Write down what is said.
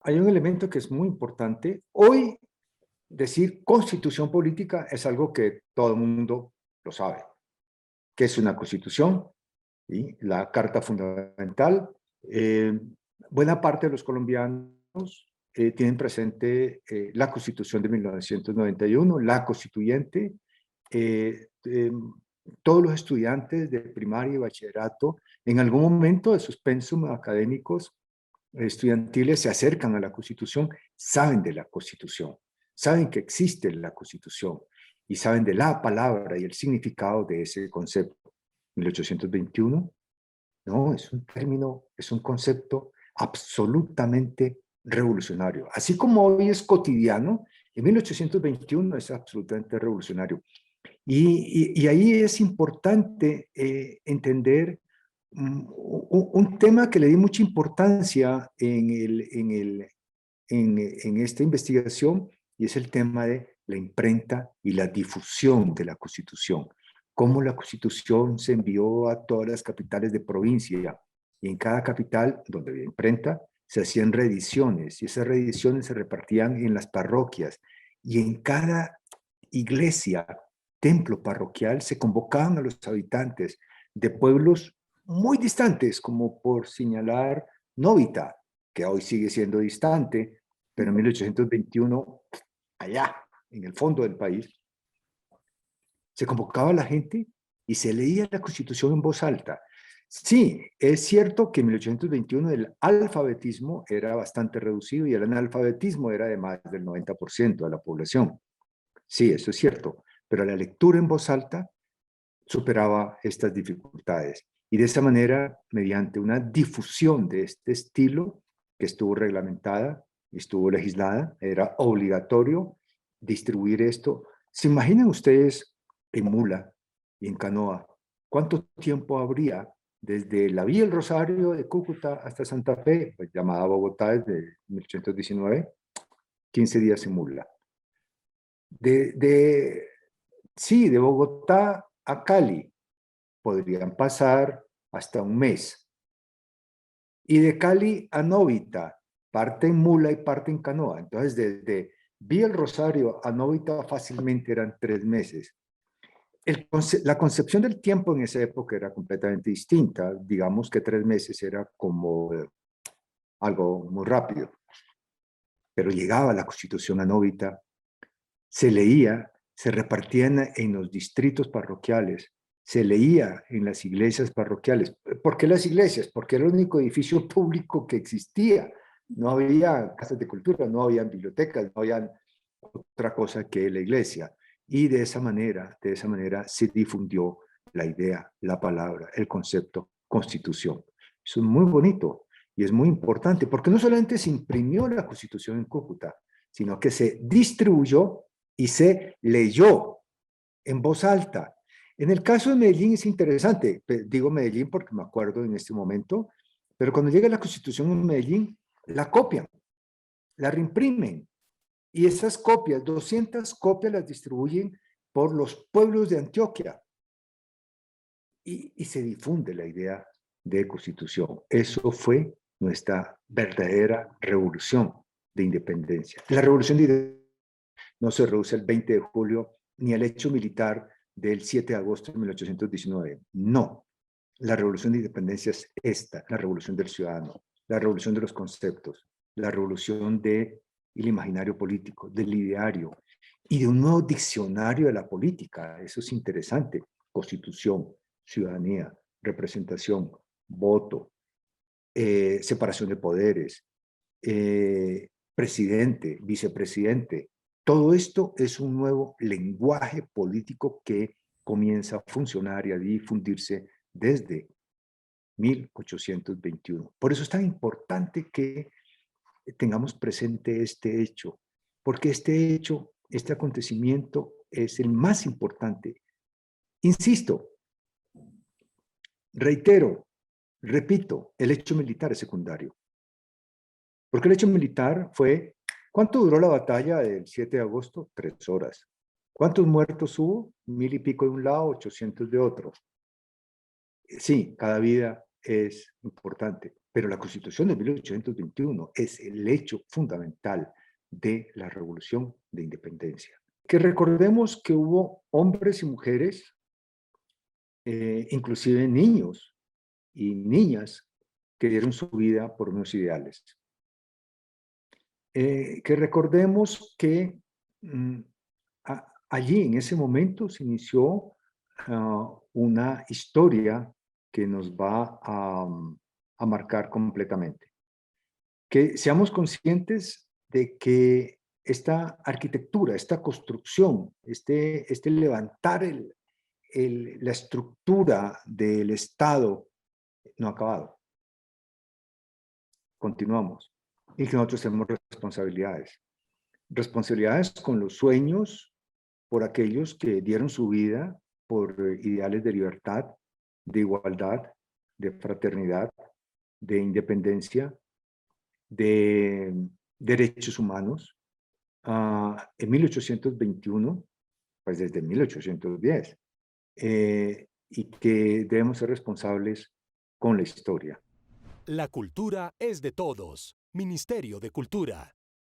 Hay un elemento que es muy importante. Hoy decir constitución política es algo que todo el mundo lo sabe. ¿Qué es una constitución? ¿Sí? La Carta Fundamental. Eh, Buena parte de los colombianos tienen presente la Constitución de 1991, la Constituyente. Eh, eh, Todos los estudiantes de primaria y bachillerato, en algún momento de sus pensum académicos estudiantiles, se acercan a la Constitución, saben de la Constitución, saben que existe la Constitución y saben de la palabra y el significado de ese concepto. 1821, no, es un término, es un concepto absolutamente revolucionario. Así como hoy es cotidiano, en 1821 es absolutamente revolucionario. Y ahí es importante entender un tema que le di mucha importancia en esta investigación, y es el tema de la imprenta y la difusión de la Constitución. Cómo la Constitución se envió a todas las capitales de provincia, y en cada capital donde había imprenta se hacían reediciones, y esas reediciones se repartían en las parroquias, y en cada iglesia, templo parroquial, se convocaban a los habitantes de pueblos muy distantes, como por señalar Novita, que hoy sigue siendo distante, pero en 1821, allá, en el fondo del país, se convocaba a la gente y se leía la Constitución en voz alta. Sí, es cierto que en 1821 el alfabetismo era bastante reducido y el analfabetismo era de más del 90% de la población. Sí, eso es cierto, pero la lectura en voz alta superaba estas dificultades. Y de esa manera, mediante una difusión de este estilo, que estuvo reglamentada y estuvo legislada, era obligatorio distribuir esto. ¿Se imaginan ustedes en mula y en canoa cuánto tiempo habría desde la Vía El Rosario de Cúcuta hasta Santa Fe, pues, llamada Bogotá desde 1819, 15 días en mula? De, de, sí, de Bogotá a Cali podrían pasar hasta un mes. Y de Cali a Novita, parte en mula y parte en canoa. Entonces, desde Vía El Rosario a Novita fácilmente eran 3 meses. La concepción del tiempo en esa época era completamente distinta. Digamos que 3 meses era como algo muy rápido. Pero llegaba la Constitución a Novita, se leía, se repartía en los distritos parroquiales, se leía en las iglesias parroquiales. ¿Por qué las iglesias? Porque era el único edificio público que existía. No había casas de cultura, no había bibliotecas, no había otra cosa que la iglesia. Y de esa manera se difundió la idea, la palabra, el concepto constitución. Eso es muy bonito y es muy importante, porque no solamente se imprimió la Constitución en Cúcuta, sino que se distribuyó y se leyó en voz alta. En el caso de Medellín es interesante, digo Medellín porque me acuerdo en este momento, pero cuando llega la Constitución en Medellín, la copian, la reimprimen, y esas copias, 200 copias, las distribuyen por los pueblos de Antioquia, y se difunde la idea de Constitución. Eso fue nuestra verdadera revolución de independencia. La revolución de independencia no se reduce al 20 de julio ni al hecho militar del 7 de agosto de 1819. No. La revolución de independencia es esta, la revolución del ciudadano, la revolución de los conceptos, la revolución del imaginario político, del ideario y de un nuevo diccionario de la política. Eso es interesante. Constitución, ciudadanía, representación, voto, separación de poderes, presidente, vicepresidente. Todo esto es un nuevo lenguaje político que comienza a funcionar y a difundirse desde 1821. Por eso es tan importante que tengamos presente este hecho, porque este hecho, este acontecimiento es el más importante. Insisto, reitero, repito, el hecho militar es secundario. Porque el hecho militar fue, ¿cuánto duró la batalla del 7 de agosto? 3 horas. ¿Cuántos muertos hubo? 1000 y pico de un lado, 800 de otro. Sí, cada vida es importante, Pero la Constitución de 1821 es el hecho fundamental de la Revolución de Independencia. Que recordemos que hubo hombres y mujeres, inclusive niños y niñas, que dieron su vida por unos ideales. Que recordemos que allí, en ese momento, se inició una historia que nos va a marcar completamente. Que seamos conscientes de que esta arquitectura, esta construcción, este levantar la estructura del Estado no ha acabado. Continuamos. Y que nosotros tenemos responsabilidades. Responsabilidades con los sueños por aquellos que dieron su vida por ideales de libertad, de igualdad, de fraternidad, de independencia, de derechos humanos. En 1821, pues desde 1810, y que debemos ser responsables con la historia. La cultura es de todos. Ministerio de Cultura.